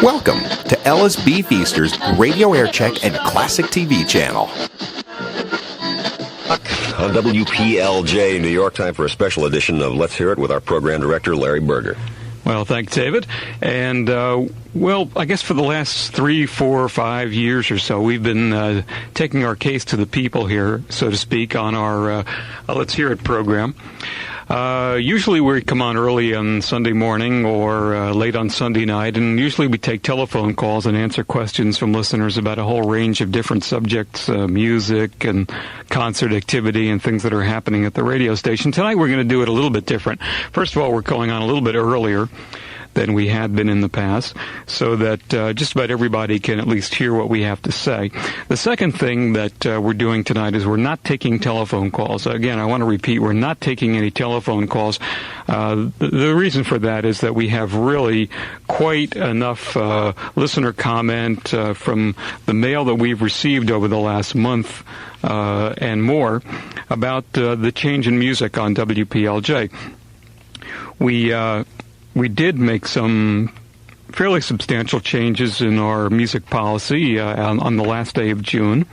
Welcome to LSB Feaster's Radio Aircheck and Classic TV channel. On WPLJ New York, time for a special edition of Let's Hear It with our program director, Larry Berger. Well, thanks, David. And, I guess for the last 3, 4, 5 years or so, we've been taking our case to the people here, so to speak, on our Let's Hear It program. Usually we come on early on Sunday morning or late on Sunday night, and usually we take telephone calls and answer questions from listeners about a whole range of different subjects, music and concert activity and things that are happening at the radio station. Tonight we're going to do it a little bit different. First of all, we're calling on a little bit earlier than we had been in the past, so that just about everybody can at least hear what we have to say. The second thing that we're doing tonight is we're not taking telephone calls. Again, I want to repeat, we're not taking any telephone calls. The reason for that is that we have really quite enough listener comment from the mail that we've received over the last month and more about the change in music on WPLJ. We did make some fairly substantial changes in our music policy on the last day of June,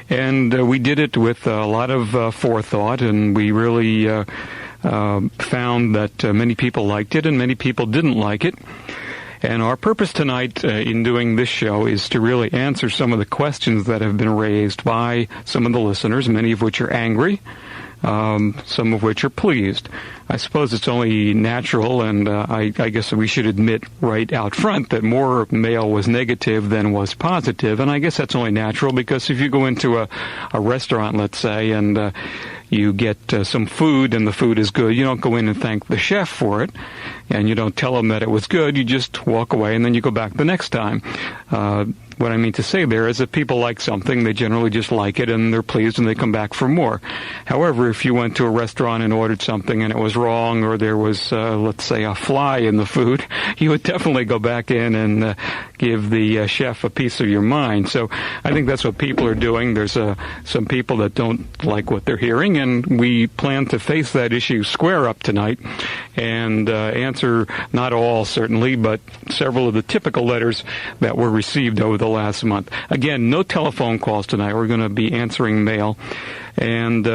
and we did it with a lot of forethought, and we really found that many people liked it and many people didn't like it. And our purpose tonight in doing this show is to really answer some of the questions that have been raised by some of the listeners, many of which are angry, some of which are pleased. I suppose it's only natural, and I guess we should admit right out front that more mail was negative than was positive, and I guess that's only natural because if you go into a restaurant, let's say, and you get some food and the food is good, you don't go in and thank the chef for it, and you don't tell them that it was good, you just walk away and then you go back the next time. What I mean to say there is that people like something, they generally just like it, and they're pleased, and they come back for more. However, if you went to a restaurant and ordered something and it was wrong, or there was, let's say, a fly in the food, you would definitely go back in and give the chef a piece of your mind. So I think that's what people are doing. There's some people that don't like what they're hearing, and we plan to face that issue square up tonight and answer, not all certainly, but several of the typical letters that were received over the last month. Again, no telephone calls tonight. We're going to be answering mail, and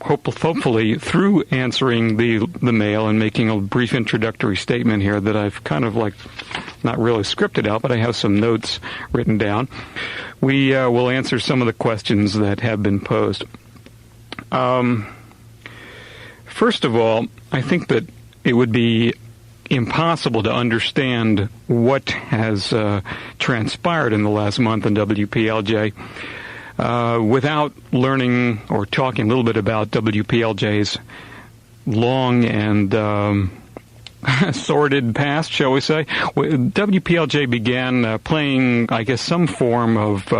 hopefully through answering the mail and making a brief introductory statement here that I've kind of not really scripted out, but I have some notes written down, we will answer some of the questions that have been posed. First of all, I think that it would be impossible to understand what has transpired in the last month in WPLJ without learning or talking a little bit about WPLJ's long and sordid past, shall we say. WPLJ began playing, I guess, some form of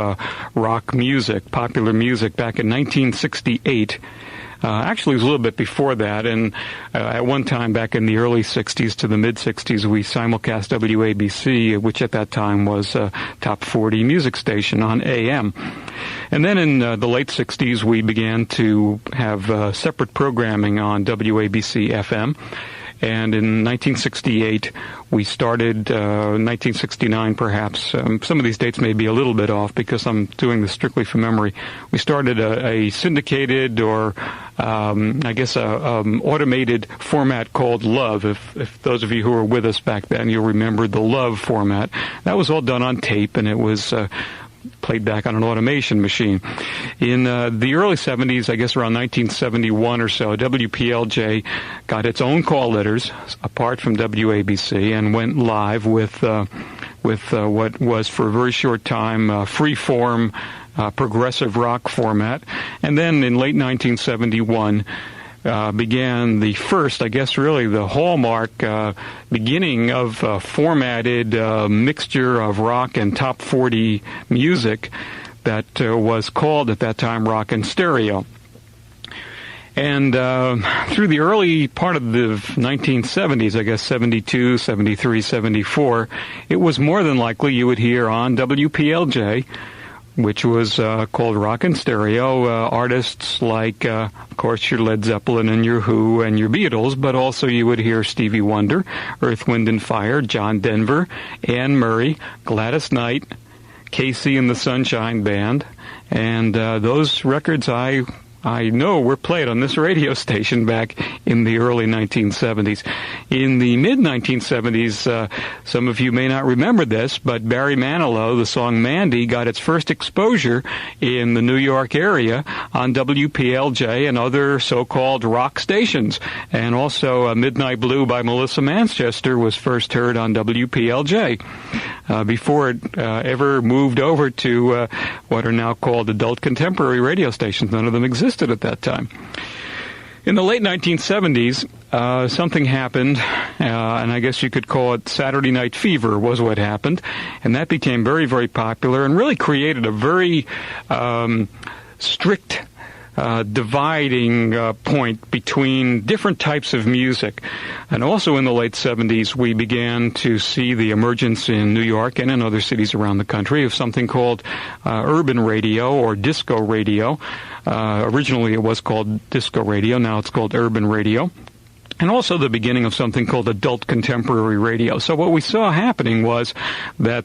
rock music, popular music, back in 1968. Actually, it was a little bit before that, and at one time back in the early 60s to the mid-60s, we simulcast WABC, which at that time was a top 40 music station on AM. And then in the late 60s, we began to have separate programming on WABC FM. And in 1968, we started, 1969 perhaps, some of these dates may be a little bit off because I'm doing this strictly from memory. We started a syndicated or, I guess, automated format called Love. If those of you who were with us back then, you'll remember the Love format. That was all done on tape, and it was played back on an automation machine. In the early 70s, I guess around 1971 or so, WPLJ got its own call letters apart from WABC and went live with what was for a very short time free-form progressive rock format. And then in late 1971, began the first, I guess really the hallmark beginning of a formatted mixture of rock and top 40 music that was called at that time Rock and Stereo. And through the early part of the 1970s, I guess 72, 73, 74, it was more than likely you would hear on WPLJ which was called Rock and Stereo. Artists like, of course, your Led Zeppelin and your Who and your Beatles, but also you would hear Stevie Wonder, Earth, Wind and Fire, John Denver, Anne Murray, Gladys Knight, Casey and the Sunshine Band, and those records I know were played on this radio station back in the early 1970s. In the mid-1970s, some of you may not remember this, but Barry Manilow, the song Mandy, got its first exposure in the New York area on WPLJ and other so-called rock stations. And also Midnight Blue by Melissa Manchester was first heard on WPLJ before it ever moved over to what are now called adult contemporary radio stations. None of them existed at that time. In the late 1970s, something happened, and I guess you could call it Saturday Night Fever was what happened, and that became very, very popular and really created a very strict dividing point between different types of music. And also in the late 70s, we began to see the emergence in New York and in other cities around the country of something called urban radio or disco radio. Originally it was called disco radio, now it's called urban radio. And also the beginning of something called adult contemporary radio. So what we saw happening was that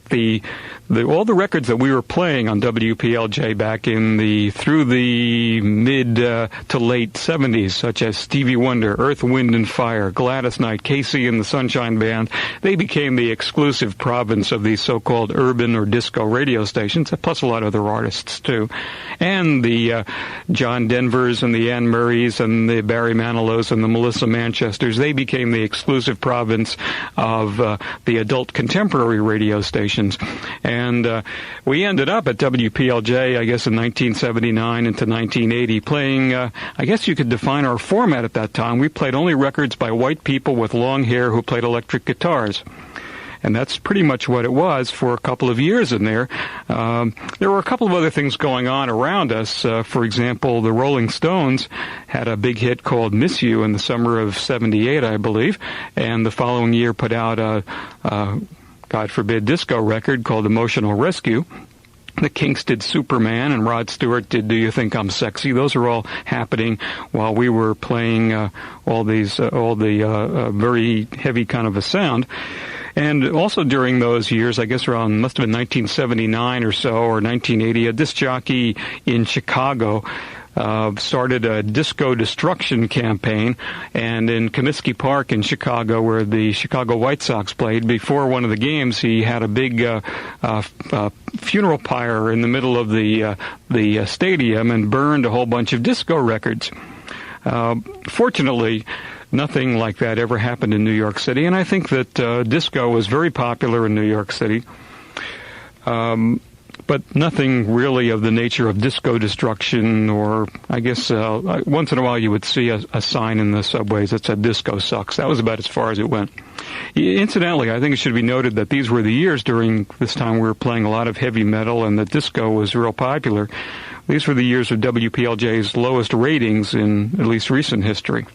all the records that we were playing on WPLJ back through the mid to late 70s, such as Stevie Wonder, Earth, Wind and Fire, Gladys Knight, Casey and the Sunshine Band, they became the exclusive province of these so-called urban or disco radio stations, plus a lot of other artists too. And the John Denvers and the Anne Murrays and the Barry Manilows and the Melissa Manchesters, they became the exclusive province of the adult contemporary radio stations. And we ended up at WPLJ, I guess, in 1979 into 1980, playing, I guess you could define our format at that time. We played only records by white people with long hair who played electric guitars. And that's pretty much what it was for a couple of years in there. There were a couple of other things going on around us. For example, the Rolling Stones had a big hit called Miss You in the summer of 78, I believe. And the following year put out a God forbid, disco record called Emotional Rescue. The Kinks did Superman, and Rod Stewart did Do You Think I'm Sexy. Those are all happening while we were playing all the very heavy kind of a sound. And also during those years, I guess around, must have been 1979 or so, or 1980, a disc jockey in Chicago started a disco destruction campaign, and in Comiskey Park in Chicago, where the Chicago White Sox played, before one of the games, he had a big funeral pyre in the middle of the stadium and burned a whole bunch of disco records. Fortunately, nothing like that ever happened in New York City, and I think that disco was very popular in New York City. But nothing really of the nature of disco destruction, or I guess once in a while you would see a sign in the subways that said disco sucks. That was about as far as it went. Incidentally, I think it should be noted that these were the years during this time we were playing a lot of heavy metal and that disco was real popular. These were the years of WPLJ's lowest ratings in at least recent history.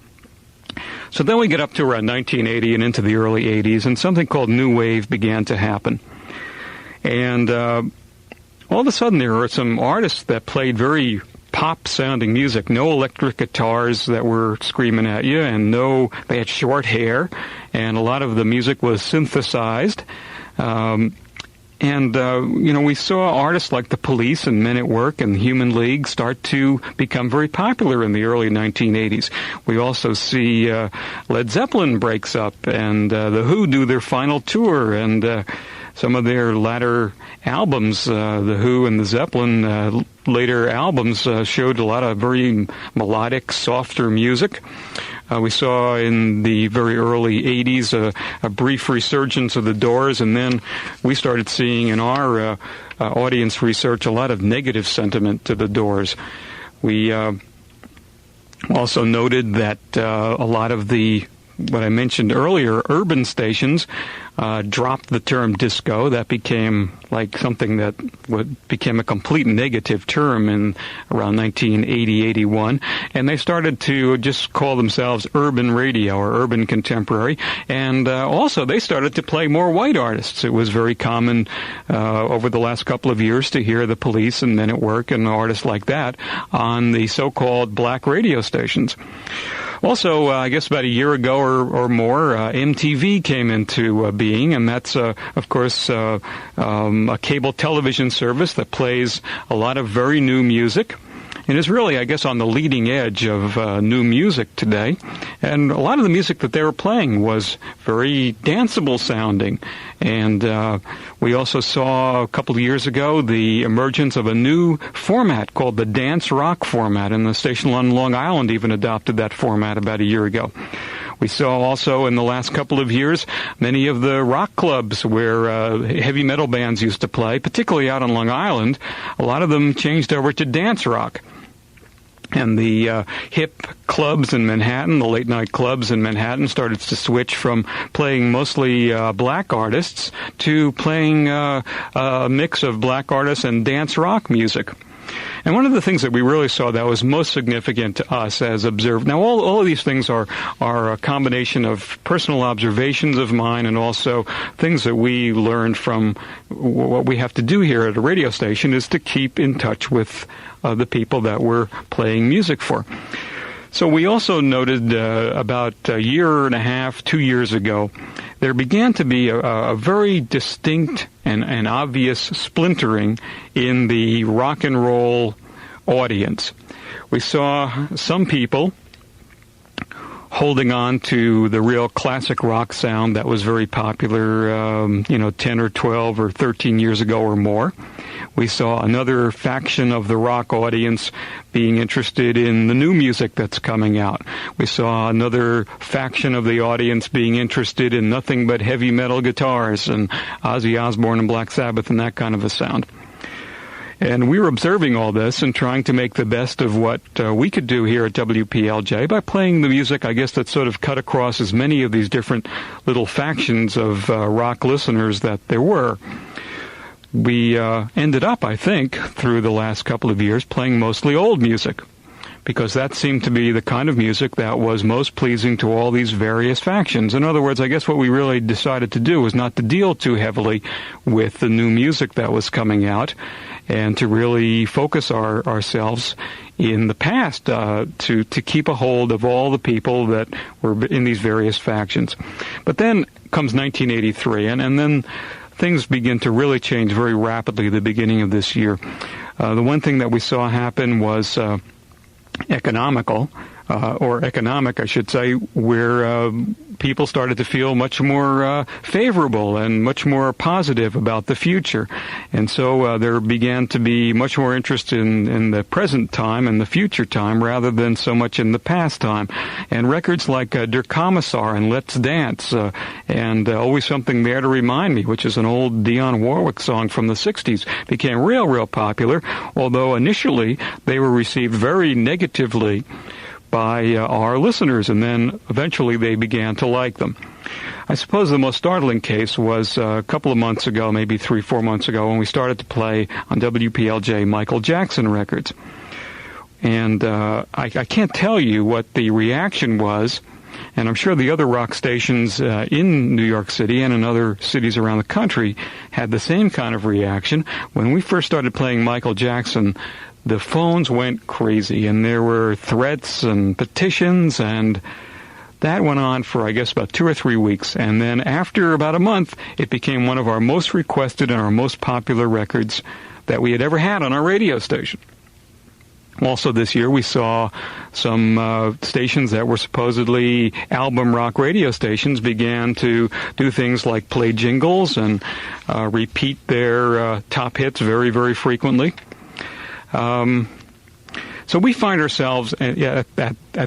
So then we get up to around 1980 and into the early 80s, and something called New Wave began to happen. And all of a sudden there were some artists that played very pop-sounding music, no electric guitars that were screaming at you, and they had short hair, and a lot of the music was synthesized. We saw artists like The Police and Men at Work and Human League start to become very popular in the early 1980s. We also see Led Zeppelin breaks up, and The Who do their final tour, and some of their latter albums, The Who and the Zeppelin, later albums showed a lot of very melodic, softer music. We saw in the very early 80s a brief resurgence of the Doors, and then we started seeing in our audience research a lot of negative sentiment to the Doors. We also noted that a lot of what I mentioned earlier, urban stations dropped the term disco. That became like something that became a complete negative term in around 1980-81, and they started to just call themselves urban radio or urban contemporary, and also they started to play more white artists. It was very common over the last couple of years to hear the Police and Men at Work and artists like that on the so-called black radio stations. Also, I guess about a year ago or more, MTV came into being, and that's, of course, a cable television service that plays a lot of very new music. And is really, I guess, on the leading edge of new music today. And a lot of the music that they were playing was very danceable sounding. And we also saw a couple of years ago the emergence of a new format called the dance rock format, and the station on Long Island even adopted that format about a year ago. We saw also in the last couple of years many of the rock clubs where heavy metal bands used to play, particularly out on Long Island. A lot of them changed over to dance rock. And the hip clubs in Manhattan, the late-night clubs in Manhattan, started to switch from playing mostly black artists to playing a mix of black artists and dance rock music. And one of the things that we really saw that was most significant to us as observed, now all of these things are a combination of personal observations of mine and also things that we learned from what we have to do here at a radio station is to keep in touch with the people that we're playing music for. So we also noted about a year and a half, 2 years ago, there began to be a very distinct and obvious splintering in the rock and roll audience. We saw some people holding on to the real classic rock sound that was very popular, 10 or 12 or 13 years ago or more. We saw another faction of the rock audience being interested in the new music that's coming out. We saw another faction of the audience being interested in nothing but heavy metal guitars and Ozzy Osbourne and Black Sabbath and that kind of a sound. And we were observing all this and trying to make the best of what we could do here at WPLJ by playing the music, I guess, that sort of cut across as many of these different little factions of rock listeners that there were. We ended up, I think, through the last couple of years, playing mostly old music, because that seemed to be the kind of music that was most pleasing to all these various factions. In other words, I guess what we really decided to do was not to deal too heavily with the new music that was coming out, and to really focus ourselves in the past to keep a hold of all the people that were in these various factions. But then comes 1983, and then things begin to really change very rapidly at the beginning of this year. The one thing that we saw happen was economic, I should say, where people started to feel much more favorable and much more positive about the future. And so there began to be much more interest in the present time and the future time rather than so much in the past time. And records like Der Kommissar and Let's Dance and Always Something There to Remind Me, which is an old Dionne Warwick song from the 60s, became real popular, although initially they were received very negatively by our listeners, and then eventually they began to like them. I suppose the most startling case was a couple of months ago, maybe 3-4 months ago, when we started to play on WPLJ Michael Jackson records. And I can't tell you what the reaction was, and I'm sure the other rock stations in New York City and in other cities around the country had the same kind of reaction. When we first started playing Michael Jackson, the phones went crazy, and there were threats and petitions, and that went on for, I guess, about 2 or 3 weeks. And then after about a month, it became one of our most requested and our most popular records that we had ever had on our radio station. Also this year, we saw some stations that were supposedly album rock radio stations began to do things like play jingles and repeat their top hits very, very frequently. So we find ourselves at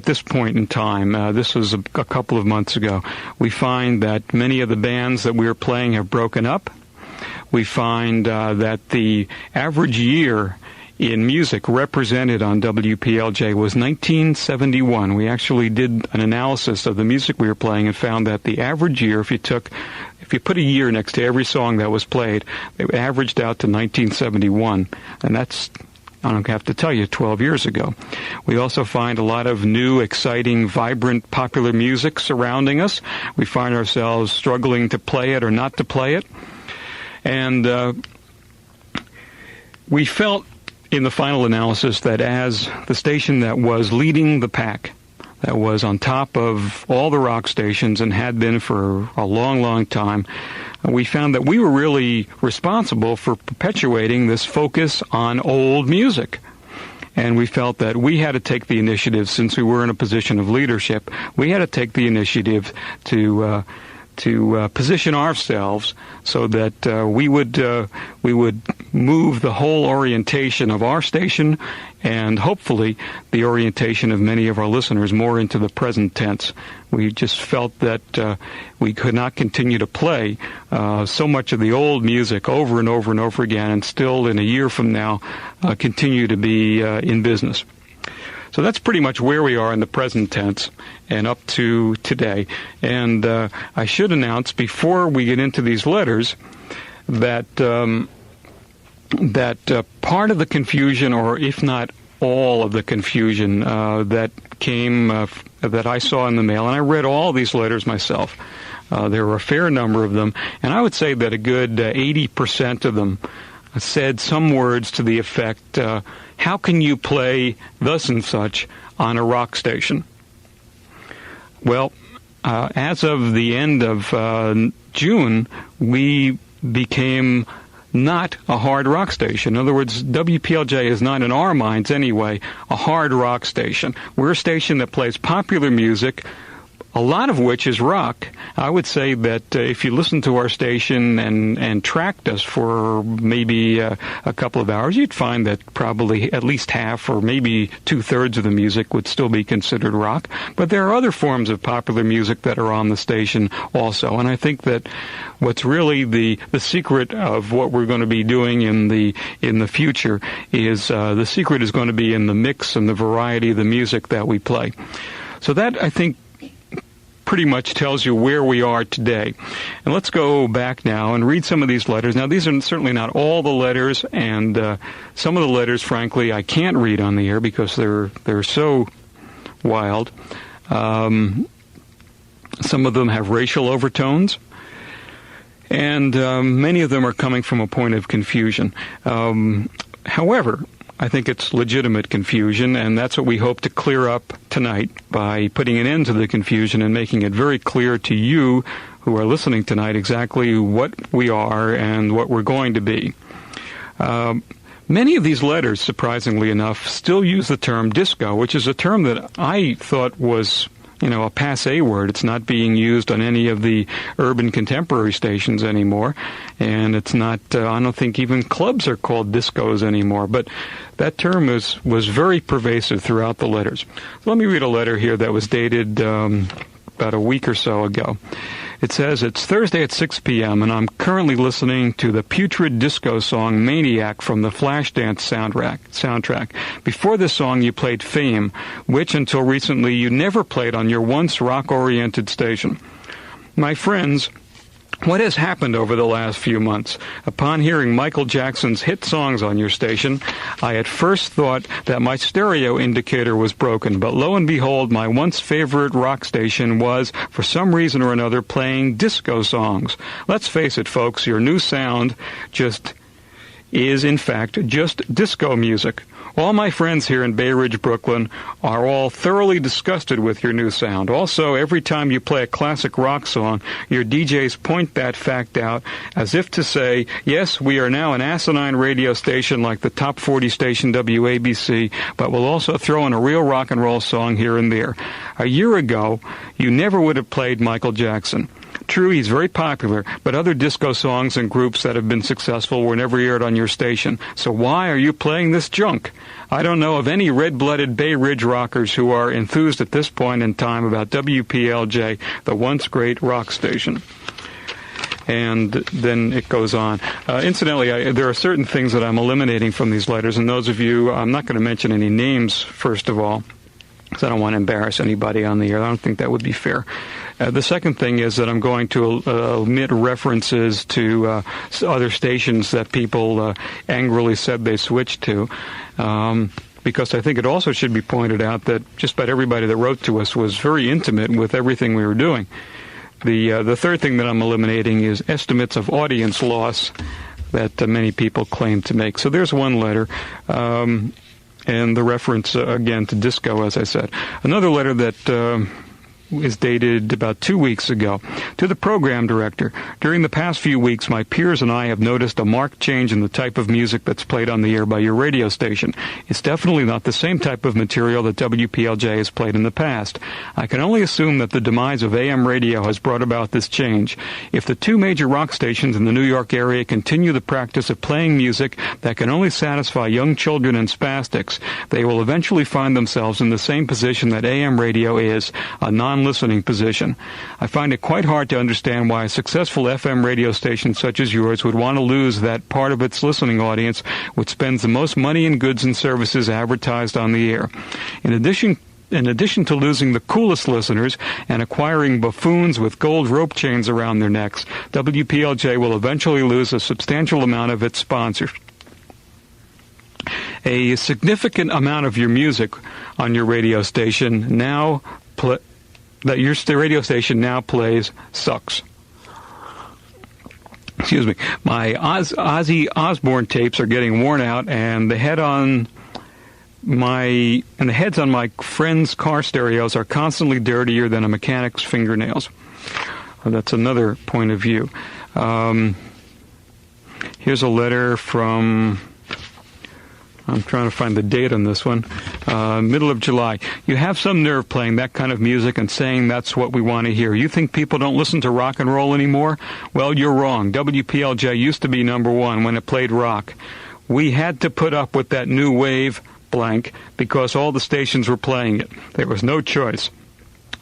this point in time, this was a couple of months ago, we find that many of the bands that we were playing have broken up. We find that the average year in music represented on WPLJ was 1971. We actually did an analysis of the music we were playing and found that the average year, if you put a year next to every song that was played, it averaged out to 1971. And that's, I don't have to tell you, 12 years ago. We also find a lot of new, exciting, vibrant, popular music surrounding us. We find ourselves struggling to play it or not to play it. And we felt in the final analysis that as the station that was leading the pack, that was on top of all the rock stations and had been for a long, long time, we found that we were really responsible for perpetuating this focus on old music. And we felt that we had to take the initiative, since we were in a position of leadership, we had to take the initiative to position ourselves so that we would move the whole orientation of our station and hopefully the orientation of many of our listeners more into the present tense. We just felt that we could not continue to play so much of the old music over and over and over again and still in a year from now continue to be in business. So that's pretty much where we are in the present tense and up to today. And I should announce before we get into these letters that part of the confusion, or if not all of the confusion that came that I saw in the mail, and I read all these letters myself. There were a fair number of them, and I would say that a good 80% of them said some words to the effect, how can you play thus and such on a rock station? Well, as of the end of June, we became not a hard rock station. In other words, WPLJ is not, in our minds anyway, a hard rock station. We're a station that plays popular music, a lot of which is rock. I would say that if you listen to our station and tracked us for maybe a couple of hours, you'd find that probably at least half or maybe two-thirds of the music would still be considered rock. But there are other forms of popular music that are on the station also. And I think that what's really the secret of what we're going to be doing in the future is the secret is going to be in the mix and the variety of the music that we play. So that, I think, pretty much tells you where we are today. And let's go back now and read some of these letters. Now, these are certainly not all the letters, and some of the letters, frankly, I can't read on the air because they're so wild. Some of them have racial overtones, and many of them are coming from a point of confusion. However, I think it's legitimate confusion, and that's what we hope to clear up tonight by putting an end to the confusion and making it very clear to you who are listening tonight exactly what we are and what we're going to be. Many of these letters, surprisingly enough, still use the term disco, which is a term that I thought was a passé word. It's not being used on any of the urban contemporary stations anymore, and it's not, I don't think even clubs are called discos anymore, but that term was very pervasive throughout the letters. So let me read a letter here that was dated about a week or so ago. It says, it's Thursday at 6 p.m., and I'm currently listening to the putrid disco song Maniac from the Flashdance soundtrack. Before this song, you played Fame, which until recently you never played on your once rock-oriented station. My friends, what has happened over the last few months? Upon hearing Michael Jackson's hit songs on your station, I at first thought that my stereo indicator was broken, but lo and behold, my once favorite rock station was, for some reason or another, playing disco songs. Let's face it, folks, your new sound is, in fact, just disco music. All my friends here in Bay Ridge, Brooklyn, are all thoroughly disgusted with your new sound. Also, every time you play a classic rock song, your DJs point that fact out as if to say, yes, we are now an asinine radio station like the top 40 station WABC, but we'll also throw in a real rock and roll song here and there. A year ago, you never would have played Michael Jackson. True, he's very popular, but other disco songs and groups that have been successful were never aired on your station. So why are you playing this junk? I don't know of any red-blooded Bay Ridge rockers who are enthused at this point in time about WPLJ, the once great rock station. And then it goes on. Incidentally, there are certain things that I'm eliminating from these letters, and those of you, I'm not going to mention any names, first of all, because I don't want to embarrass anybody on the air. I don't think that would be fair. The second thing is that I'm going to omit references to other stations that people angrily said they switched to, because I think it also should be pointed out that just about everybody that wrote to us was very intimate with everything we were doing. The third thing that I'm eliminating is estimates of audience loss that many people claim to make. So there's one letter. And the reference, again, to disco, as I said. Another letter that is dated about 2 weeks ago. To the program director, during the past few weeks, my peers and I have noticed a marked change in the type of music that's played on the air by your radio station. It's definitely not the same type of material that WPLJ has played in the past. I can only assume that the demise of AM radio has brought about this change. If the two major rock stations in the New York area continue the practice of playing music that can only satisfy young children and spastics, they will eventually find themselves in the same position that AM radio is, a non-listening position. I find it quite hard to understand why a successful FM radio station such as yours would want to lose that part of its listening audience which spends the most money in goods and services advertised on the air. In addition to losing the coolest listeners and acquiring buffoons with gold rope chains around their necks, WPLJ will eventually lose a substantial amount of its sponsors. A significant amount of your music on your radio station now that your radio station now plays sucks. Excuse me. My Ozzy Osbourne tapes are getting worn out, and the heads on my friends' car stereos are constantly dirtier than a mechanic's fingernails. That's another point of view. Here's a letter from, I'm trying to find the date on this one, middle of July. You have some nerve playing that kind of music and saying that's what we want to hear. You think people don't listen to rock and roll anymore? Well, you're wrong. WPLJ used to be number one when it played rock. We had to put up with that new wave blank because all the stations were playing it. There was no choice.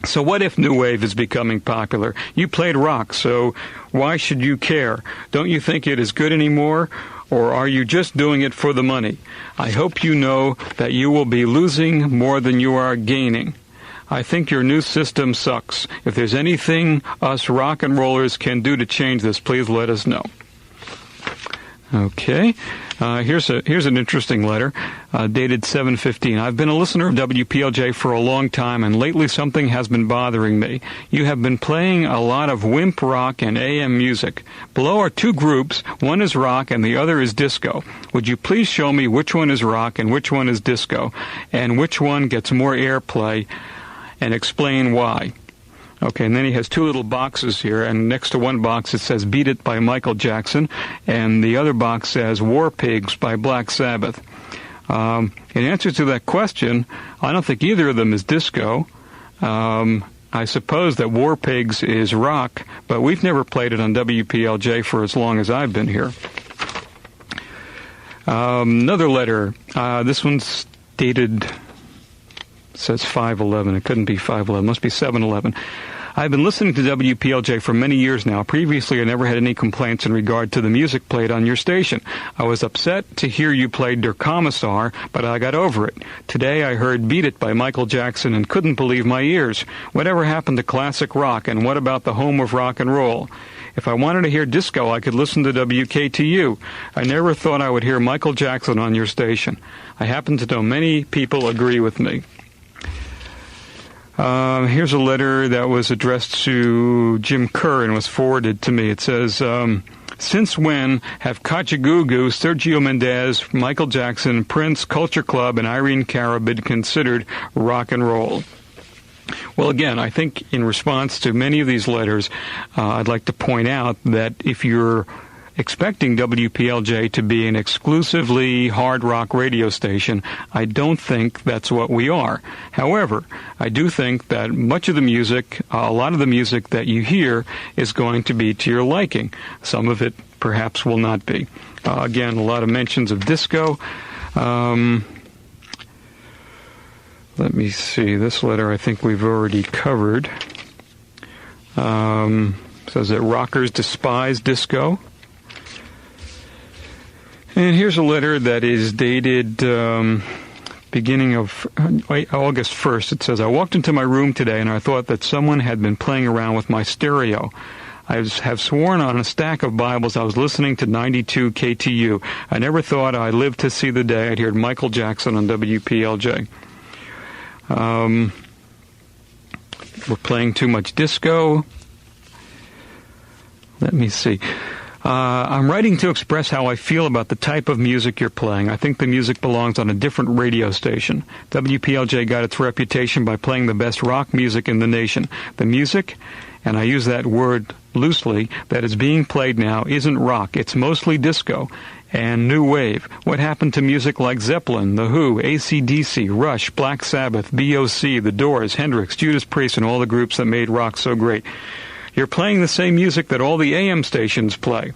So what if new wave is becoming popular? You played rock, so why should you care? Don't you think it is good anymore? Or are you just doing it for the money? I hope you know that you will be losing more than you are gaining. I think your new system sucks. If there's anything us rock and rollers can do to change this, please let us know. Okay. Here's an interesting letter, dated 7/15. I've been a listener of WPLJ for a long time, and lately something has been bothering me. You have been playing a lot of wimp rock and AM music. Below are two groups. One is rock and the other is disco. Would you please show me which one is rock and which one is disco, and which one gets more airplay, and explain why? Okay, and then he has two little boxes here, and next to one box it says Beat It by Michael Jackson, and the other box says War Pigs by Black Sabbath. In answer to that question, I don't think either of them is disco. I suppose that War Pigs is rock, but we've never played it on WPLJ for as long as I've been here. Another letter. This one's dated, says 5/11. It couldn't be 5/11. Must be 7/11. I've been listening to WPLJ for many years now. Previously, I never had any complaints in regard to the music played on your station. I was upset to hear you play Der Kommissar, but I got over it. Today, I heard Beat It by Michael Jackson and couldn't believe my ears. Whatever happened to classic rock, and what about the home of rock and roll? If I wanted to hear disco, I could listen to WKTU. I never thought I would hear Michael Jackson on your station. I happen to know many people agree with me. Here's a letter that was addressed to Jim Kerr and was forwarded to me. It says, since when have Kajagoogoo, Sergio Mendes, Michael Jackson, Prince, Culture Club, and Irene Cara been considered rock and roll? Well, again, I think in response to many of these letters, I'd like to point out that if you're expecting WPLJ to be an exclusively hard rock radio station, I don't think that's what we are. However, I do think that much of the music, a lot of the music that you hear is going to be to your liking. Some of it perhaps will not be. Again, a lot of mentions of disco. Let me see. This letter I think we've already covered. says that rockers despise disco. And here's a letter that is dated beginning of August 1st. It says, I walked into my room today and I thought that someone had been playing around with my stereo. I have sworn on a stack of Bibles I was listening to 92 KTU. I never thought I'd live to see the day I'd hear Michael Jackson on WPLJ. We're playing too much disco. Let me see. I'm writing to express how I feel about the type of music you're playing. I think the music belongs on a different radio station. WPLJ got its reputation by playing the best rock music in the nation. The music, and I use that word loosely, that is being played now isn't rock. It's mostly disco and new wave. What happened to music like Zeppelin, The Who, AC/DC, Rush, Black Sabbath, B.O.C., The Doors, Hendrix, Judas Priest, and all the groups that made rock so great? You're playing the same music that all the AM stations play.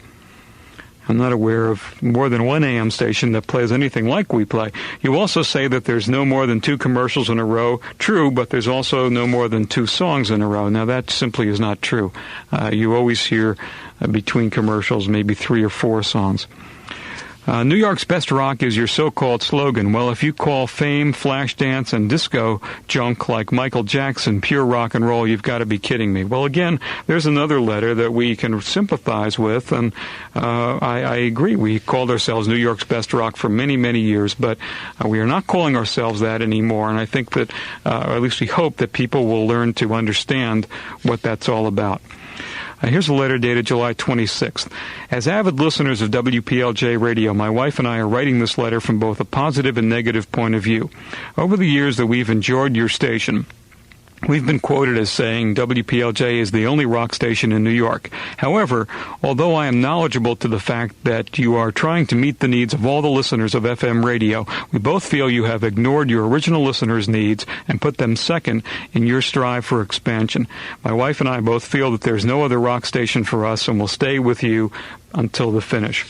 I'm not aware of more than one AM station that plays anything like we play. You also say that there's no more than 2 commercials in a row. True, but there's also no more than 2 songs in a row. Now, that simply is not true. You always hear between commercials maybe 3 or 4 songs. New York's best rock is your so-called slogan. Well, if you call fame, flash dance, and disco junk like Michael Jackson pure rock and roll, you've got to be kidding me. Well, again, there's another letter that we can sympathize with, and I agree. We called ourselves New York's best rock for many, many years, but we are not calling ourselves that anymore, and I think that, or at least we hope that people will learn to understand what that's all about. Here's a letter dated July 26th. As avid listeners of WPLJ Radio, my wife and I are writing this letter from both a positive and negative point of view. Over the years that we've enjoyed your station, we've been quoted as saying WPLJ is the only rock station in New York. However, although I am knowledgeable to the fact that you are trying to meet the needs of all the listeners of FM radio, we both feel you have ignored your original listeners' needs and put them second in your strive for expansion. My wife and I both feel that there's no other rock station for us and will stay with you until the finish.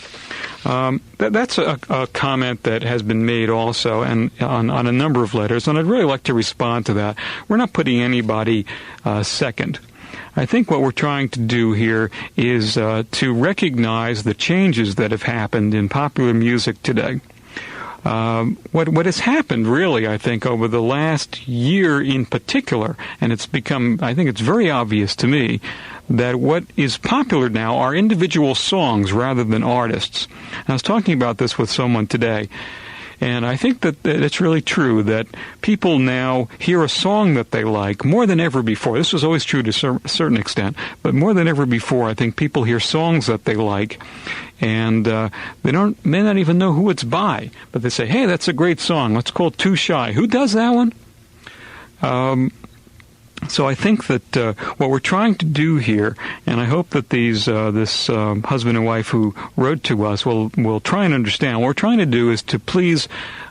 That's a comment that has been made also and on a number of letters, and I'd really like to respond to that. We're not putting anybody second. I think what we're trying to do here is to recognize the changes that have happened in popular music today. What has happened really, I think, over the last year in particular, and it's become, I think it's very obvious to me, that what is popular now are individual songs rather than artists. I was talking about this with someone today, and I think that it's really true that people now hear a song that they like more than ever before. This was always true to a certain extent, but more than ever before, I think people hear songs that they like, and may not even know who it's by, but they say, hey, that's a great song. It's called Too Shy. Who does that one? So I think that what we're trying to do here, and I hope that this husband and wife who wrote to us will try and understand, what we're trying to do is to please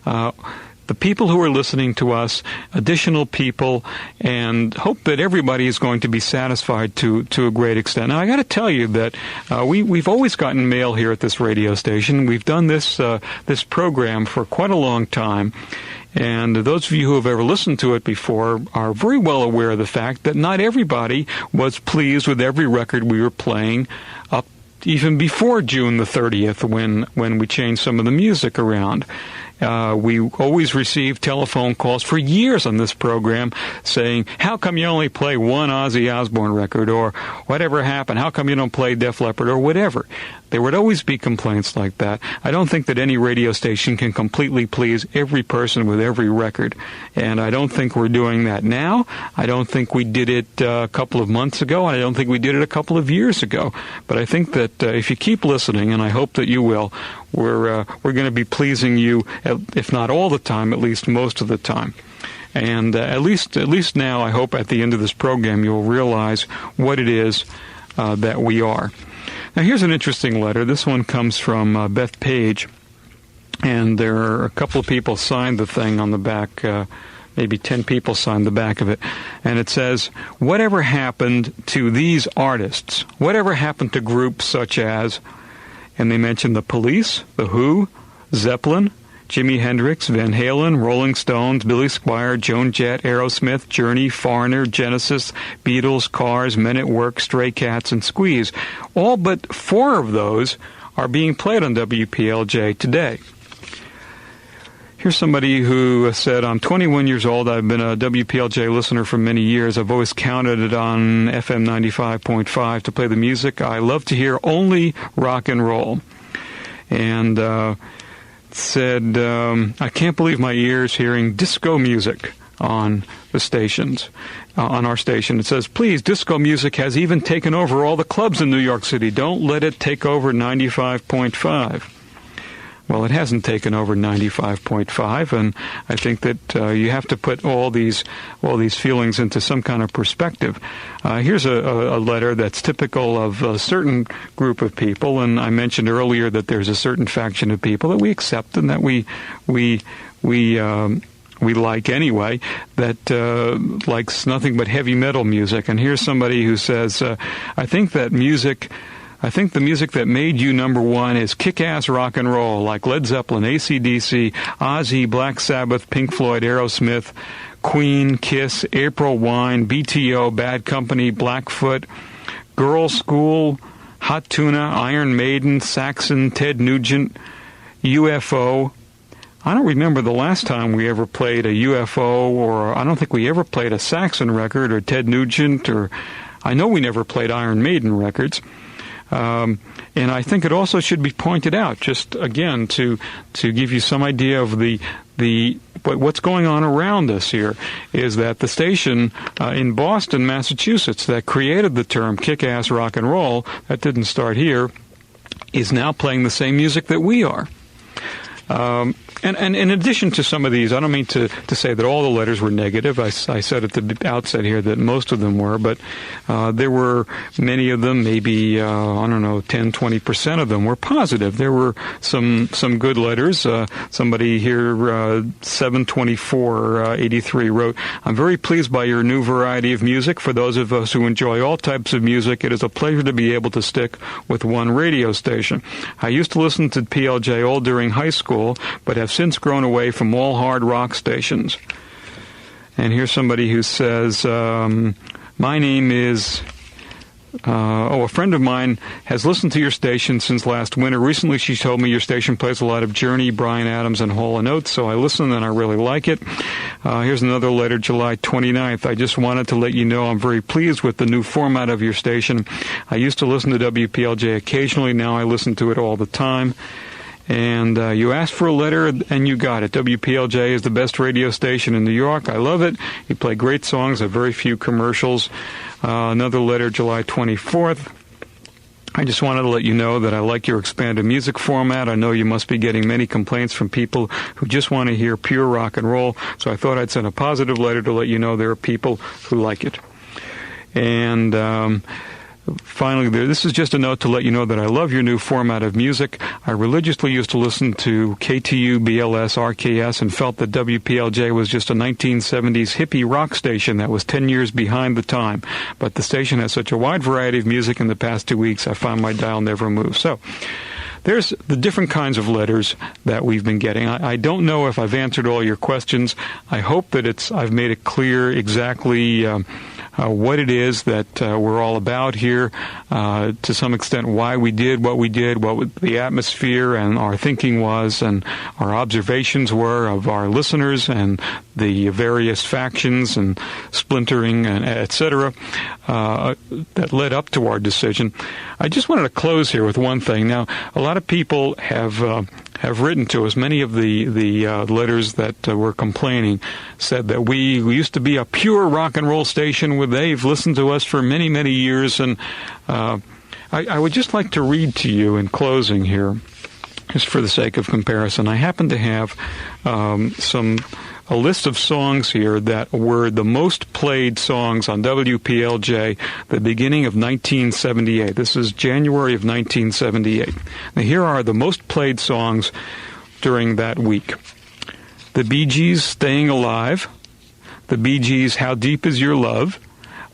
the people who are listening to us, additional people, and hope that everybody is going to be satisfied to a great extent. Now, I got to tell you that we've always gotten mail here at this radio station. We've done this program for quite a long time. And those of you who have ever listened to it before are very well aware of the fact that not everybody was pleased with every record we were playing up even before June the 30th when we changed some of the music around. We always received telephone calls for years on this program saying, how come you only play one Ozzy Osbourne record, or whatever happened, how come you don't play Def Leppard, or whatever. There would always be complaints like that. I don't think that any radio station can completely please every person with every record, and I don't think we're doing that now. I don't think we did it a couple of months ago, and I don't think we did it a couple of years ago. But I think that if you keep listening, and I hope that you will, we're going to be pleasing you, if not all the time, at least most of the time. And at least now, I hope at the end of this program you'll realize what it is that we are. Now, here's an interesting letter. This one comes from Beth Page, and there are a couple of people signed the thing on the back. Maybe 10 people signed the back of it. And it says, whatever happened to these artists? Whatever happened to groups such as, and they mention the Police, the Who, Zeppelin, Jimi Hendrix, Van Halen, Rolling Stones, Billy Squier, Joan Jett, Aerosmith, Journey, Foreigner, Genesis, Beatles, Cars, Men at Work, Stray Cats, and Squeeze. All but 4 of those are being played on WPLJ today. Here's somebody who said, I'm 21 years old. I've been a WPLJ listener for many years. I've always counted it on FM 95.5 to play the music. I love to hear only rock and roll. And said, I can't believe my ears hearing disco music on the stations, on our station. It says, please, disco music has even taken over all the clubs in New York City. Don't let it take over 95.5. Well, it hasn't taken over 95.5, and I think that you have to put all these feelings into some kind of perspective. Here's a letter that's typical of a certain group of people, and I mentioned earlier that there's a certain faction of people that we accept and that we like anyway, that likes nothing but heavy metal music. And here's somebody who says, I think the music that made you number one is kick-ass rock and roll, like Led Zeppelin, AC/DC, Ozzy, Black Sabbath, Pink Floyd, Aerosmith, Queen, Kiss, April Wine, BTO, Bad Company, Blackfoot, Girl School, Hot Tuna, Iron Maiden, Saxon, Ted Nugent, UFO. I don't remember the last time we ever played a UFO, or I don't think we ever played a Saxon record or Ted Nugent, or I know we never played Iron Maiden records. And I think it also should be pointed out, just again to give you some idea of what's going on around us here, is that the station in Boston, Massachusetts, that created the term kick-ass rock and roll, that didn't start here, is now playing the same music that we are. And in addition to some of these, I don't mean to say that all the letters were negative. I said at the outset here that most of them were, but there were many of them, maybe, 10, 20% of them were positive. There were some good letters. Somebody here, 72483 wrote, I'm very pleased by your new variety of music. For those of us who enjoy all types of music, it is a pleasure to be able to stick with one radio station. I used to listen to PLJ all during high school, but have since grown away from all hard rock stations. And here's somebody who says, my name is... a friend of mine has listened to your station since last winter. Recently, she told me your station plays a lot of Journey, Bryan Adams, and Hall & Oates, so I listen and I really like it. Here's another letter, July 29th. I just wanted to let you know I'm very pleased with the new format of your station. I used to listen to WPLJ occasionally. Now I listen to it all the time. And you asked for a letter, and you got it. WPLJ is the best radio station in New York. I love it. You play great songs, have very few commercials. Another letter, July 24th. I just wanted to let you know that I like your expanded music format. I know you must be getting many complaints from people who just want to hear pure rock and roll, so I thought I'd send a positive letter to let you know there are people who like it. And... finally, this is just a note to let you know that I love your new format of music. I religiously used to listen to KTU, BLS, RKS, and felt that WPLJ was just a 1970s hippie rock station that was 10 years behind the time. But the station has such a wide variety of music in the past 2 weeks, I found my dial never moved. So there's the different kinds of letters that we've been getting. I don't know if I've answered all your questions. I hope that I've made it clear exactly what it is that we're all about here, to some extent why we did, what the atmosphere and our thinking was, and our observations were of our listeners and the various factions and splintering and etc. That led up to our decision. I just wanted to close here with one thing. Now, a lot of people have written to us. Many of the letters that were complaining said that we used to be a pure rock and roll station. They've listened to us for many, many years. And I would just like to read to you in closing here, just for the sake of comparison. I happen to have a list of songs here that were the most played songs on WPLJ the beginning of 1978. This is January of 1978. Now, here are the most played songs during that week. The Bee Gees, Staying Alive. The Bee Gees, How Deep Is Your Love.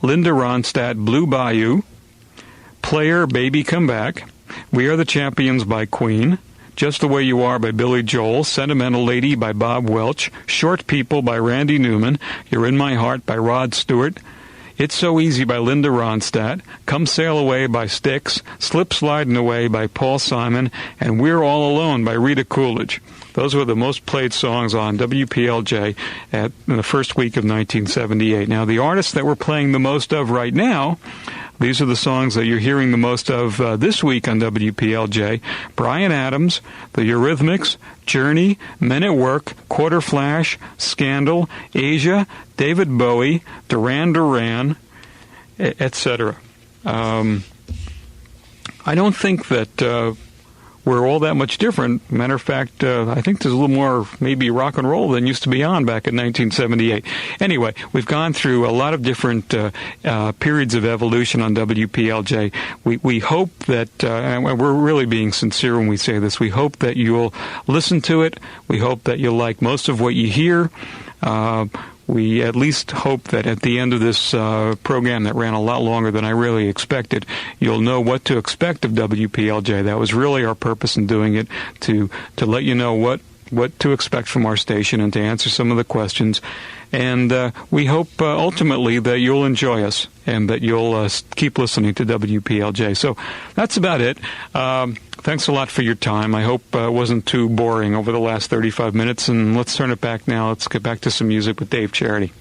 Linda Ronstadt, Blue Bayou. Player, Baby Come Back. We Are the Champions by Queen. Just the Way You Are by Billy Joel, Sentimental Lady by Bob Welch, Short People by Randy Newman, You're in My Heart by Rod Stewart, It's So Easy by Linda Ronstadt, Come Sail Away by Styx, Slip Sliding Away by Paul Simon, and We're All Alone by Rita Coolidge. Those were the most played songs on WPLJ in the first week of 1978. Now, the artists that we're playing the most of right now, these are the songs that you're hearing the most of this week on WPLJ. Bryan Adams, The Eurythmics, Journey, Men at Work, Quarter Flash, Scandal, Asia, David Bowie, Duran Duran, etc. I don't think that we're all that much different. Matter of fact, I think there's a little more maybe rock and roll than used to be on back in 1978. Anyway, we've gone through a lot of different periods of evolution on WPLJ. We hope that, and we're really being sincere when we say this, we hope that you'll listen to it. We hope that you'll like most of what you hear. We at least hope that at the end of this program that ran a lot longer than I really expected, you'll know what to expect of WPLJ. That was really our purpose in doing it, to let you know what to expect from our station and to answer some of the questions. And we hope ultimately that you'll enjoy us and that you'll keep listening to WPLJ. So that's about it. Thanks a lot for your time. I hope it wasn't too boring over the last 35 minutes. And let's turn it back now. Let's get back to some music with Dave Charity.